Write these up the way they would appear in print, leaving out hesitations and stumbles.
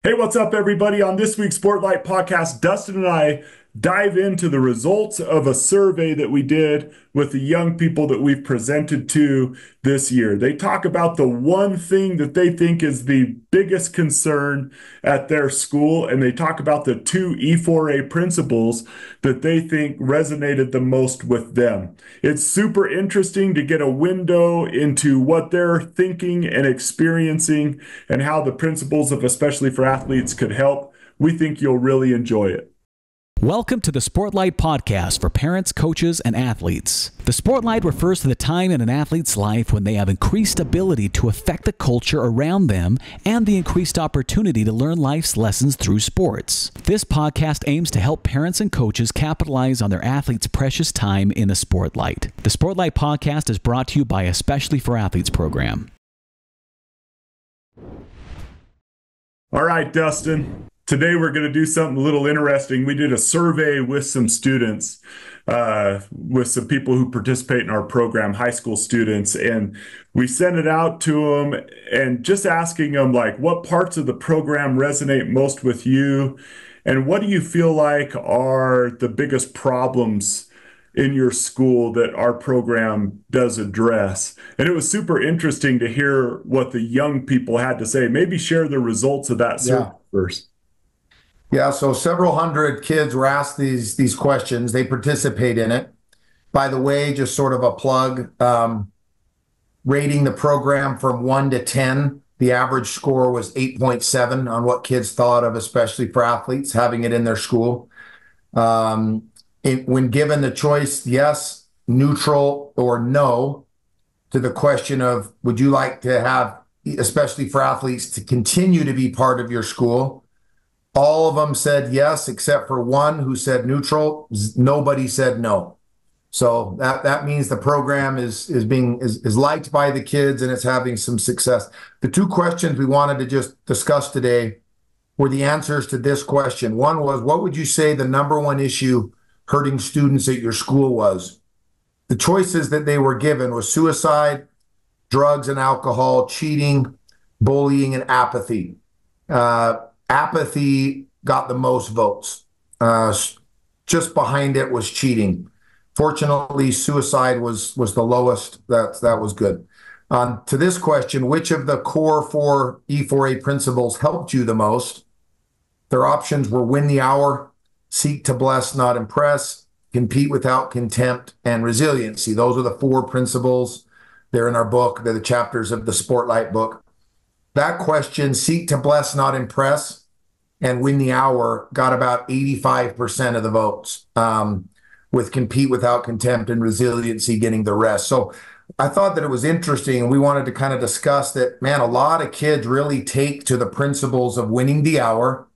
Hey, what's up, everybody? On this week's Sportlight Podcast, Dustin and I dive into the results of a survey that we did with the young people that we've presented to this year. They talk about the one thing that they think is the biggest concern at their school, and they talk about the two E4A principles that they think resonated the most with them. It's super interesting to get a window into what they're thinking and experiencing and how the principles of especially for athletes could help. We think you'll really enjoy it. Welcome to the Sportlight Podcast for parents, coaches, and athletes. The Sportlight refers to the time in an athlete's life when they have increased ability to affect the culture around them and the increased opportunity to learn life's lessons through sports. This podcast aims to help parents and coaches capitalize on their athletes' precious time in the Sportlight. The Sportlight Podcast is brought to you by Especially for Athletes program. All right, Dustin. Today we're going to do something a little interesting. We did a survey with some students, with some people who participate in our program, high school students, and we sent it out to them and just asking them, like, what parts of the program resonate most with you, and what do you feel like are the biggest problems in your school that our program does address. And it was super interesting to hear what the young people had to say. Maybe share the results of that survey first. Yeah, so several hundred kids were asked these questions. They participate in it. By the way, just sort of a plug, rating the program from 1 to 10, the average score was 8.7 on what kids thought of, especially for athletes, having it in their school. When given the choice, yes, neutral, or no, to the question of, would you like to have, especially for athletes, to continue to be part of your school? All of them said yes, except for one who said neutral. Nobody said no. So that means the program is liked by the kids and it's having some success. The two questions we wanted to just discuss today were the answers to this question. One was, what would you say the number one issue hurting students at your school was? The choices that they were given was suicide, drugs and alcohol, cheating, bullying, and apathy. Apathy got the most votes. Just behind it was cheating. Fortunately, suicide was the lowest. That was good. To this question, which of the core four E4A principles helped you the most? Their options were win the hour, seek to bless, not impress, compete without contempt, and resiliency. Those are the four principles. They're in our book. They're the chapters of the Sportlight book. That question, seek to bless, not impress, and win the hour, got about 85% of the votes, with compete without contempt and resiliency getting the rest. So I thought that it was interesting, and we wanted to kind of discuss that, man, a lot of kids really take to the principles of winning the hour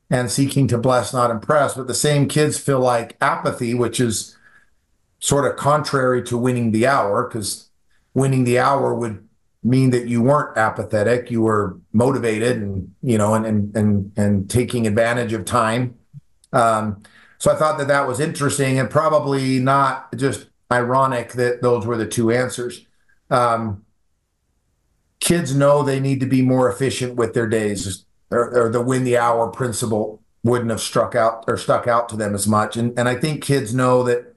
and seeking to bless, not impress, but the same kids feel like apathy, which is sort of contrary to winning the hour, because winning the hour would mean that you weren't apathetic, you were motivated and, and taking advantage of time. So I thought that was interesting and probably not just ironic that those were the two answers. Kids know they need to be more efficient with their days, or the win the hour principle wouldn't have stuck out to them as much. And I think kids know that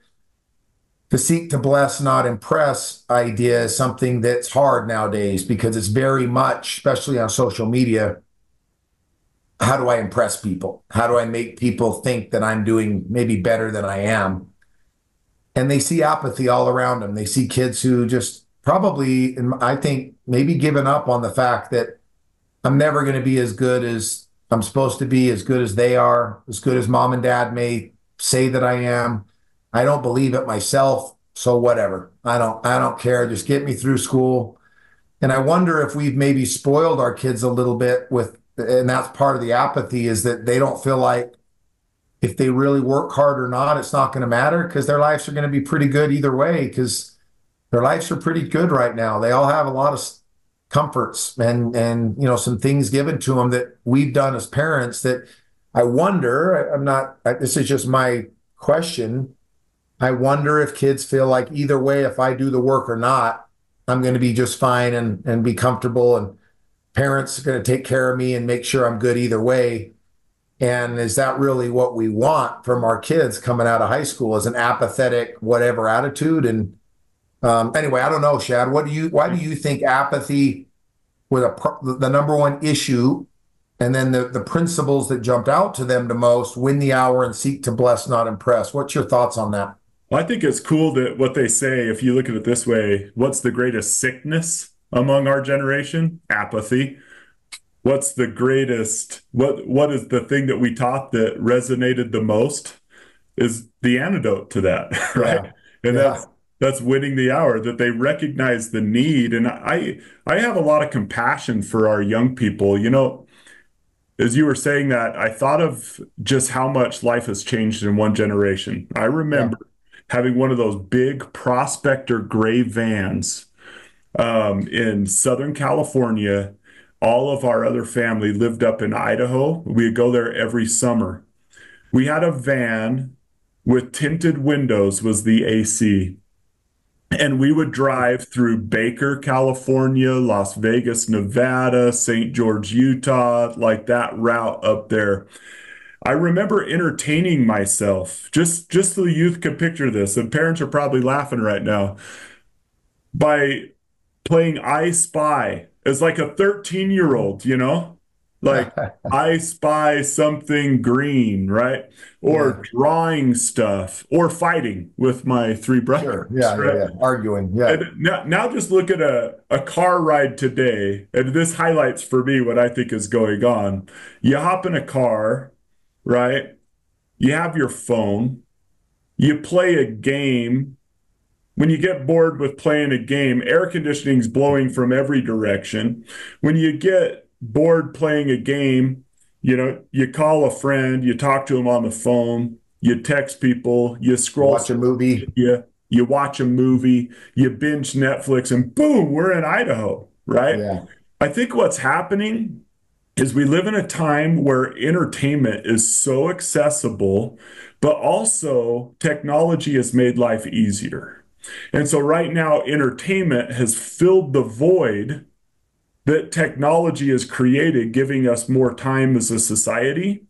the seek to bless, not impress idea is something that's hard nowadays because it's very much, especially on social media, how do I impress people? How do I make people think that I'm doing maybe better than I am? And they see apathy all around them. They see kids who just probably, I think, maybe given up on the fact that I'm never going to be as good as I'm supposed to be, as good as they are, as good as mom and dad may say that I am. I don't believe it myself, so whatever. I don't care. Just get me through school. And I wonder if we've maybe spoiled our kids a little bit with, and that's part of the apathy, is that they don't feel like if they really work hard or not, it's not going to matter because their lives are going to be pretty good either way because their lives are pretty good right now. They all have a lot of comforts and some things given to them that we've done as parents that I wonder, this is just my question. I wonder if kids feel like either way, if I do the work or not, I'm going to be just fine and be comfortable. And parents are going to take care of me and make sure I'm good either way. And is that really what we want from our kids coming out of high school, is an apathetic whatever attitude? And anyway, I don't know, Shad, why do you think apathy was the number one issue, and then the principles that jumped out to them the most: win the hour and seek to bless, not impress? What's your thoughts on that? Well, I think it's cool that what they say, if you look at it this way, what's the greatest sickness among our generation? Apathy. What's the greatest, what is the thing that we taught that resonated the most, is the antidote to that, right? Yeah. And Yeah. that's winning the hour, that they recognize the need. And I have a lot of compassion for our young people. You know, as you were saying that, I thought of just how much life has changed in one generation. I Yeah. remember having one of those big Prospector gray vans in Southern California. All of our other family lived up in Idaho. We'd go there every summer. We had a van with tinted windows, was the AC. And we would drive through Baker, California, Las Vegas, Nevada, St. George, Utah, like that route up there. I remember entertaining myself, just so the youth could picture this, and parents are probably laughing right now, by playing I Spy as like a 13-year-old, you know? Like, I spy something green, right? Or Yeah. drawing stuff, or fighting with my three brothers, Sure. Yeah. Yeah. right? Yeah. Arguing. Yeah. And now just look at a car ride today, and this highlights for me what I think is going on. You hop in a car, right? You have your phone, you play a game. When you get bored with playing a game, air conditioning's blowing from every direction. When you get bored playing a game, you know, you call a friend, you talk to them on the phone, you text people, you scroll Watch a movie. you watch a movie, you binge Netflix, and boom, we're in Idaho, right? Yeah. I think what's happening is we live in a time where entertainment is so accessible, but also technology has made life easier. And so right now, entertainment has filled the void that technology has created, giving us more time as a society.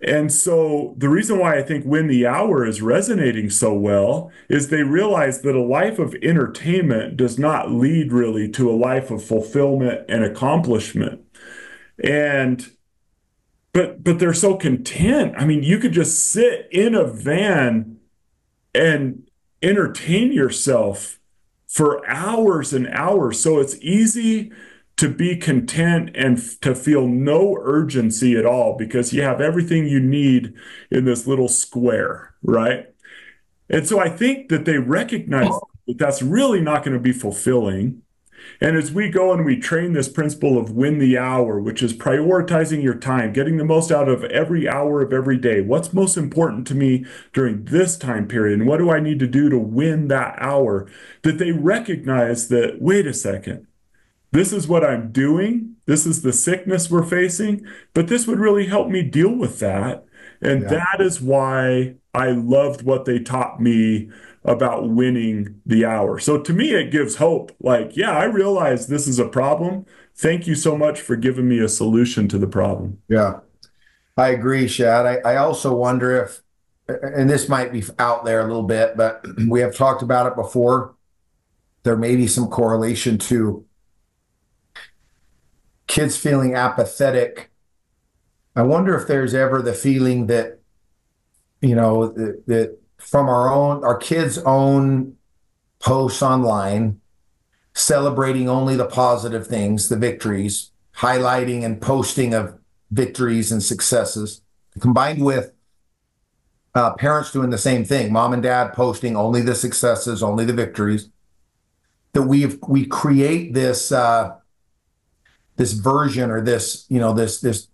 And so the reason why I think Win the Hour is resonating so well is they realize that a life of entertainment does not lead really to a life of fulfillment and accomplishment. And but they're so content. I mean, you could just sit in a van and entertain yourself for hours and hours. So it's easy to be content and to feel no urgency at all, because you have everything you need in this little square, right? And so I think that they recognize that that's really not going to be fulfilling. And as we go and we train this principle of win the hour, which is prioritizing your time, getting the most out of every hour of every day. What's most important to me during this time period? And what do I need to do to win that hour? That they recognize that, wait a second, this is what I'm doing. This is the sickness we're facing, but this would really help me deal with that. And Yeah. that is why I loved what they taught me about winning the hour. So to me, it gives hope. Like, yeah, I realize this is a problem. Thank you so much for giving me a solution to the problem. Yeah. I agree, Shad. I also wonder if, and this might be out there a little bit, but we have talked about it before, there may be some correlation to kids feeling apathetic. I wonder if there's ever the feeling that, you know, that from our kids' own posts online, celebrating only the positive things, the victories, highlighting and posting of victories and successes, combined with parents doing the same thing, mom and dad posting only the successes, only the victories, that we create this this version, or this, you know, this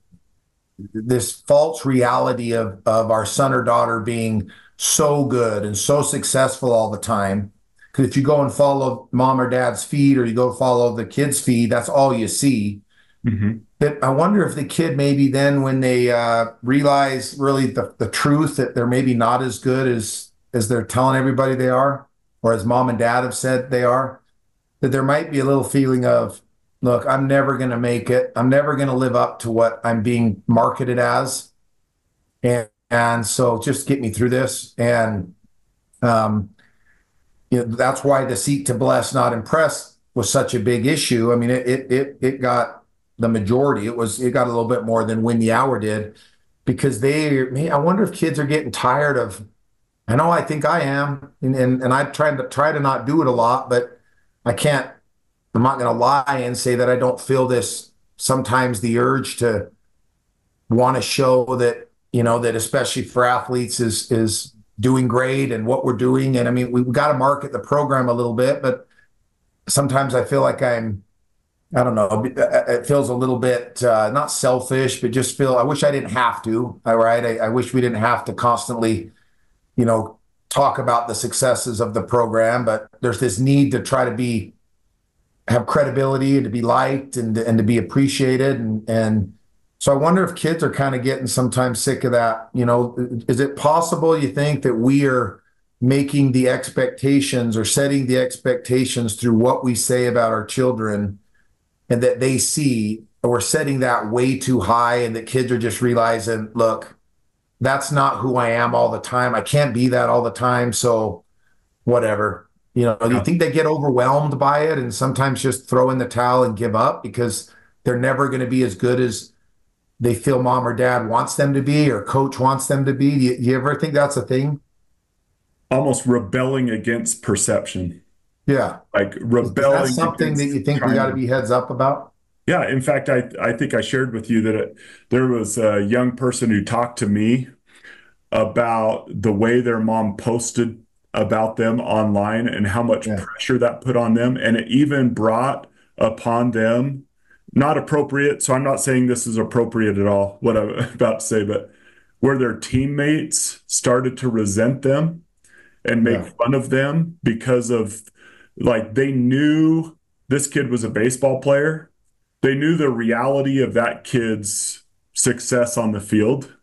false reality of our son or daughter being so good and so successful all the time. Because if you go and follow mom or dad's feed, or you go follow the kid's feed, that's all you see. Mm-hmm. That I wonder if the kid maybe then, when they realize really the truth, that they're maybe not as good as they're telling everybody they are, or as mom and dad have said they are, that there might be a little feeling of, look, I'm never going to make it. I'm never going to live up to what I'm being marketed as. And so just get me through this. And, that's why the seek to bless, not impress was such a big issue. I mean, it got the majority. It got a little bit more than Win the Hour did, because I wonder if kids are getting tired of, I know I think I am, and I try to not do it a lot, but I'm not going to lie and say that I don't feel this, sometimes the urge to want to show that, that especially for athletes is doing great and what we're doing. And I mean, we've got to market the program a little bit, but sometimes I feel like I don't know, it feels a little bit, not selfish, but just I wish I didn't have to, all right? I wish we didn't have to constantly, talk about the successes of the program, but there's this need to try to have credibility and to be liked and to be appreciated. And so I wonder if kids are kind of getting sometimes sick of that. Is it possible, you think, that we are making the expectations or setting the expectations through what we say about our children, and that they see, or we're setting that way too high, and that kids are just realizing, look, that's not who I am all the time. I can't be that all the time. So whatever, do you think they get overwhelmed by it and sometimes just throw in the towel and give up because they're never going to be as good as they feel mom or dad wants them to be, or coach wants them to be? Do you ever think that's a thing? Almost rebelling against perception. Yeah. Like rebelling. Is that something that you think we got to be heads up about? Yeah. In fact, I think I shared with you that there was a young person who talked to me about the way their mom posted about them online and how much pressure that put on them. And it even brought upon them, not appropriate. So I'm not saying this is appropriate at all, what I'm about to say, but where their teammates started to resent them and make fun of them because of, like, they knew this kid was a baseball player. They knew the reality of that kid's success on the field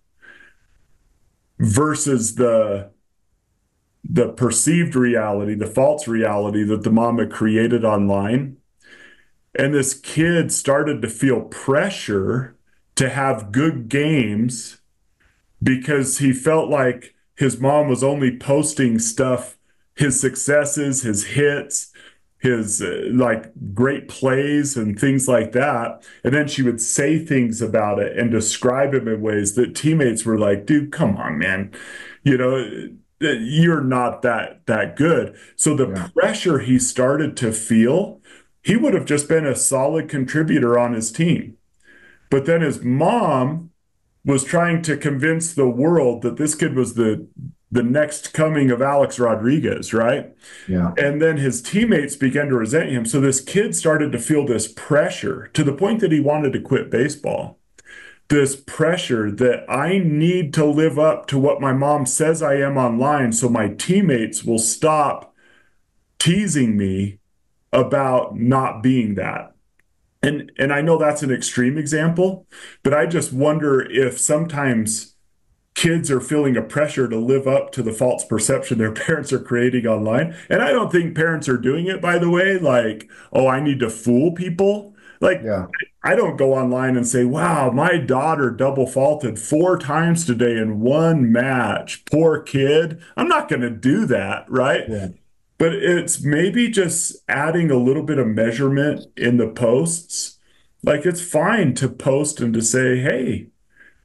versus the perceived reality, the false reality that the mom had created online. And this kid started to feel pressure to have good games because he felt like his mom was only posting stuff, his successes, his hits, his like great plays and things like that. And then she would say things about it and describe him in ways that teammates were like, dude, come on, man. You're not that good. So the pressure he started to feel, he would have just been a solid contributor on his team. But then his mom was trying to convince the world that this kid was the next coming of Alex Rodriguez, right? Yeah. And then his teammates began to resent him. So this kid started to feel this pressure to the point that he wanted to quit baseball. This pressure that I need to live up to what my mom says I am online so my teammates will stop teasing me about not being that. And I know that's an extreme example, but I just wonder if sometimes kids are feeling a pressure to live up to the false perception their parents are creating online. And I don't think parents are doing it, by the way, like, oh, I need to fool people. Like, I don't go online and say, wow, my daughter double faulted 4 times today in one match. Poor kid. I'm not going to do that, right? Yeah. But it's maybe just adding a little bit of measurement in the posts. Like, it's fine to post and to say, hey,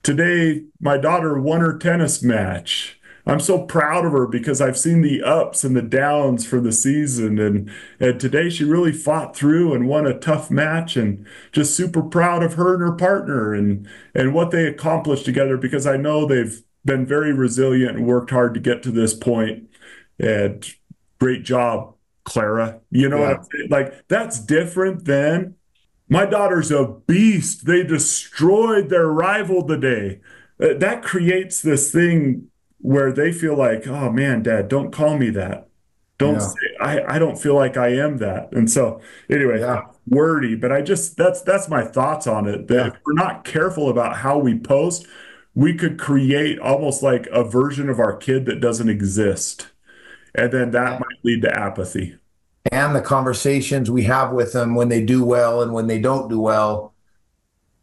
today my daughter won her tennis match. I'm so proud of her because I've seen the ups and the downs for the season. And today she really fought through and won a tough match, and just super proud of her and her partner and what they accomplished together, because I know they've been very resilient and worked hard to get to this point. And great job, Clara. You know what I'm saying? Like, that's different than my daughter's a beast. They destroyed their rival today. That creates this thing where they feel like, oh man, Dad, don't call me that. Don't say, I don't feel like I am that. And so anyway, wordy, but that's my thoughts on it. That if we're not careful about how we post, we could create almost like a version of our kid that doesn't exist. And then that might lead to apathy. and the conversations we have with them when they do well and when they don't do well,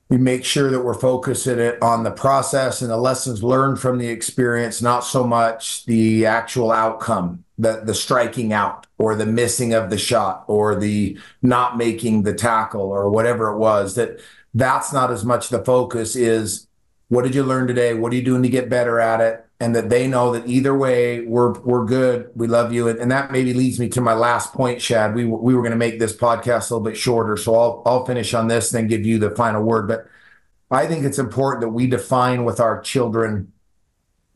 we make sure that we're focusing it on the process and the lessons learned from the experience, not so much the actual outcome, the striking out or the missing of the shot or the not making the tackle or whatever it was. That's not as much the focus. Is what did you learn today? What are you doing to get better at it? And that they know that either way, we're good. We love you. And that maybe leads me to my last point, Shad. We were going to make this podcast a little bit shorter, so I'll finish on this, then give you the final word. But I think it's important that we define with our children,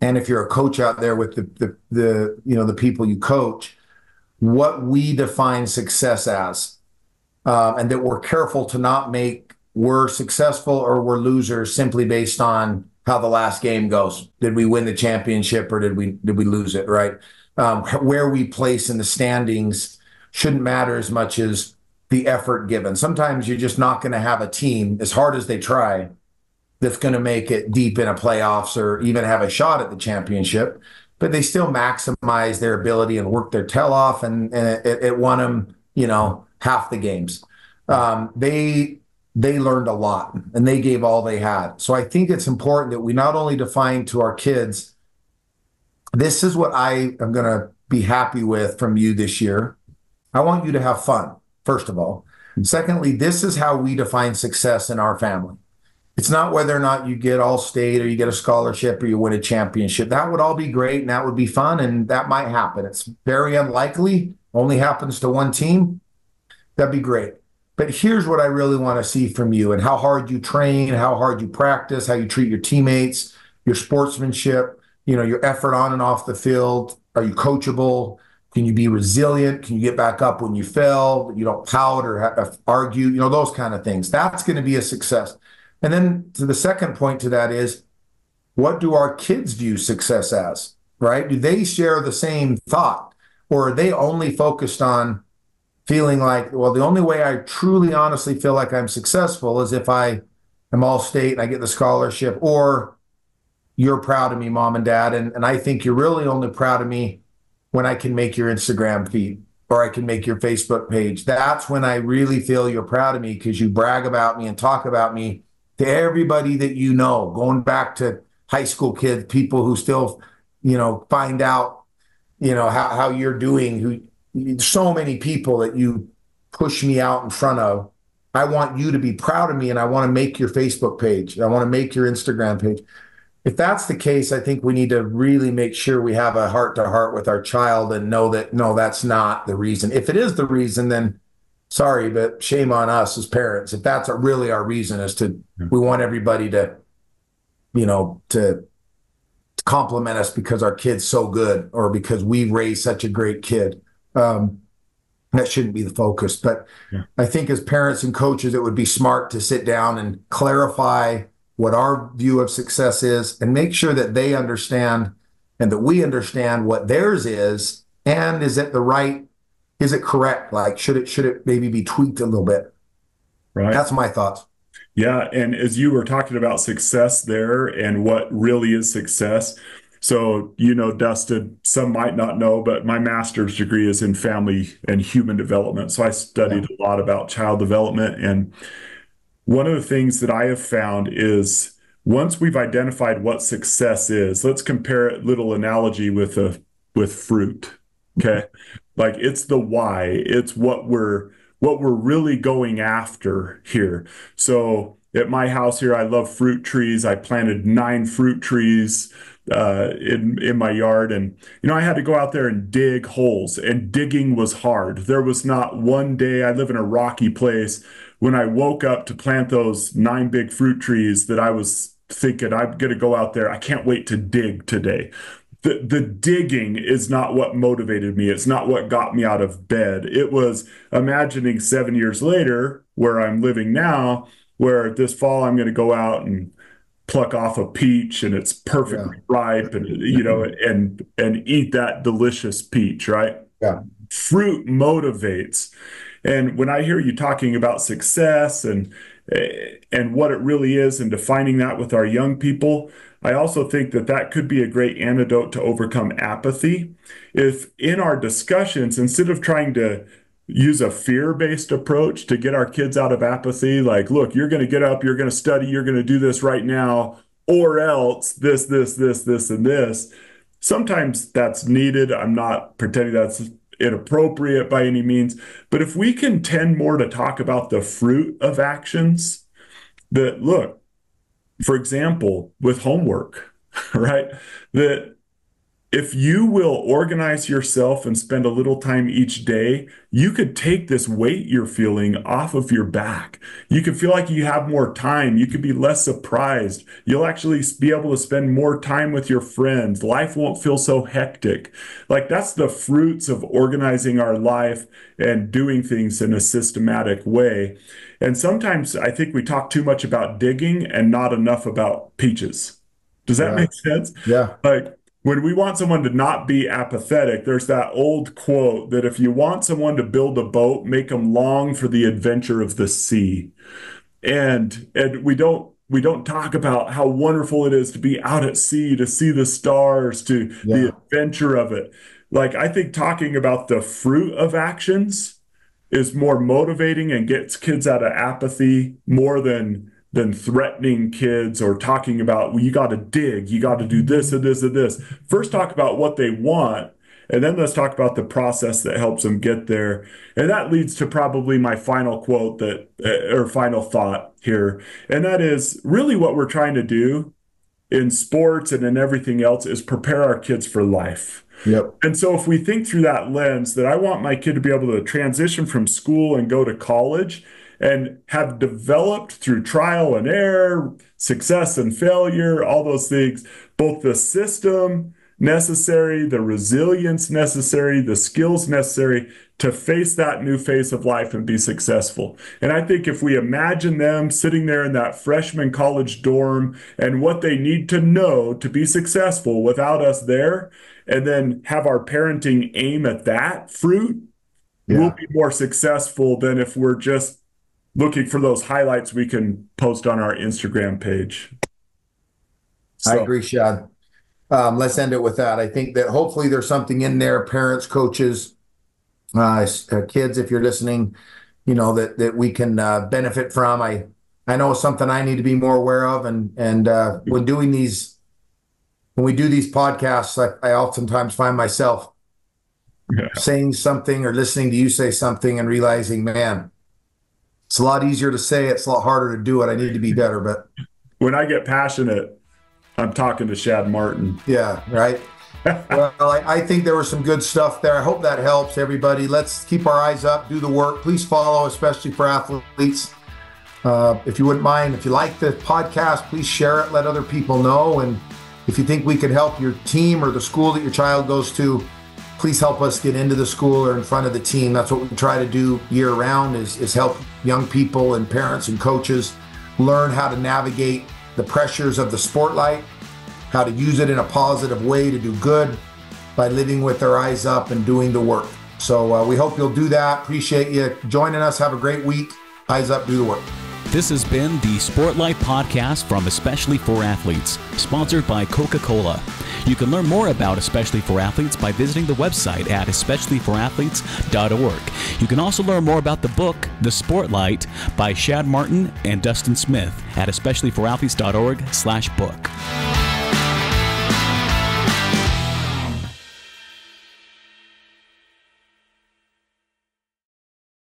and if you're a coach out there with the people you coach, what we define success as, and that we're careful to not make we're successful or we're losers simply based on how the last game goes. Did we win the championship or did we lose it, right? Where we place in the standings shouldn't matter as much as the effort given. Sometimes you're just not going to have a team, as hard as they try, that's going to make it deep in a playoffs or even have a shot at the championship, but they still maximize their ability and work their tail off, and it won them, half the games. They learned a lot and they gave all they had. So I think it's important that we not only define to our kids, this is what I am going to be happy with from you this year. I want you to have fun, first of all. Secondly, this is how we define success in our family. It's not whether or not you get all state or you get a scholarship or you win a championship. That would all be great and that would be fun and that might happen. It's very unlikely, only happens to one team. That'd be great. But here's what I really want to see from you, and how hard you train, how hard you practice, how you treat your teammates, your sportsmanship, your effort on and off the field. Are you coachable? Can you be resilient? Can you get back up when you fail? You don't pout or argue, those kind of things. That's going to be a success. And then to the second point to that is, what do our kids view success as, right? Do they share the same thought, or are they only focused on feeling like, well, the only way I truly, honestly feel like I'm successful is if I am all state and I get the scholarship, or you're proud of me, mom and dad. And I think you're really only proud of me when I can make your Instagram feed or I can make your Facebook page. That's when I really feel you're proud of me, because you brag about me and talk about me to everybody that you know, going back to high school kids, people who still, find out, how you're doing, so many people that you push me out in front of. I want you to be proud of me, and I want to make your Facebook page. I want to make your Instagram page. If that's the case, I think we need to really make sure we have a heart-to-heart with our child and know that, no, that's not the reason. If it is the reason, then sorry, but shame on us as parents. If that's really our reason, is we want everybody to compliment us because our kid's so good or because we raised such a great kid. That shouldn't be the focus. But yeah. I think as parents and coaches, it would be smart to sit down and clarify what our view of success is and make sure that they understand and that we understand what theirs is. And is it correct? Like, should it maybe be tweaked a little bit? Right. That's my thoughts. Yeah. And as you were talking about success there and what really is success, so, Dustin, some might not know, but my master's degree is in family and human development. So I studied a lot about child development. And one of the things that I have found is, once we've identified what success is, let's compare a little analogy with fruit. Okay. Like, it's the why, it's what we're really going after here. So at my house here, I love fruit trees. I planted 9 fruit trees in my yard, and I had to go out there and dig holes, and digging was hard. There was not one day, I live in a rocky place, when I woke up to plant those 9 big fruit trees that I was thinking, I'm going to go out there, I can't wait to dig today. The digging is not what motivated me. It's not what got me out of bed. It was imagining 7 years later, where I'm living now, where this fall I'm going to go out and pluck off a peach and it's perfectly ripe, and and eat that delicious peach, right? Yeah. Fruit motivates. And when I hear you talking about success and what it really is and defining that with our young people, I also think that could be a great antidote to overcome apathy. If in our discussions, instead of trying to use a fear-based approach to get our kids out of apathy. Like, look, you're going to get up, you're going to study, you're going to do this right now, or else this, and this. Sometimes that's needed. I'm not pretending that's inappropriate by any means. But if we can tend more to talk about the fruit of actions, that look, for example, with homework, right? That if you will organize yourself and spend a little time each day, you could take this weight you're feeling off of your back. You could feel like you have more time. You could be less surprised. You'll actually be able to spend more time with your friends. Life won't feel so hectic. Like, that's the fruits of organizing our life and doing things in a systematic way. And sometimes I think we talk too much about digging and not enough about peaches. Does that make sense? Yeah. Like, when we want someone to not be apathetic, there's that old quote that if you want someone to build a boat, make them long for the adventure of the sea. And we don't talk about how wonderful it is to be out at sea, to see the stars, to the adventure of it. Like, I think talking about the fruit of actions is more motivating and gets kids out of apathy more than threatening kids or talking about, well, you got to dig, you got to do this and this and this. First, talk about what they want, and then let's talk about the process that helps them get there. And that leads to probably my final quote or final thought here. And that is really what we're trying to do in sports and in everything else is prepare our kids for life. Yep. And so if we think through that lens, that I want my kid to be able to transition from school and go to college and have developed through trial and error, success and failure, all those things, both the system necessary, the resilience necessary, the skills necessary to face that new phase of life and be successful. And I think if we imagine them sitting there in that freshman college dorm and what they need to know to be successful without us there, and then have our parenting aim at that fruit, we'll be more successful than if we're just looking for those highlights we can post on our Instagram page. So. I agree, Shad. Let's end it with that. I think that hopefully there's something in there, parents, coaches, kids, if you're listening, that we can benefit from. I know it's something I need to be more aware of. And when we do these podcasts, I oftentimes find myself saying something or listening to you say something and realizing, man, it's a lot easier to say it. It's a lot harder to do it. I need to be better. But when I get passionate, I'm talking to Shad Martin. Yeah, right. Well, I think there was some good stuff there. I hope that helps everybody. Let's keep our eyes up, do the work. Please follow, especially for athletes. If you wouldn't mind, if you like the podcast, please share it, let other people know. And if you think we could help your team or the school that your child goes to, please help us get into the school or in front of the team. That's what we try to do year round is help young people and parents and coaches learn how to navigate the pressures of the spotlight, how to use it in a positive way to do good by living with their eyes up and doing the work. So we hope you'll do that. Appreciate you joining us. Have a great week. Eyes up, do the work. This has been the Sportlight Podcast from Especially for Athletes, sponsored by Coca-Cola. You can learn more about Especially for Athletes by visiting the website at especiallyforathletes.org. You can also learn more about the book, The Sportlight, by Shad Martin and Dustin Smith at especiallyforathletes.org/book.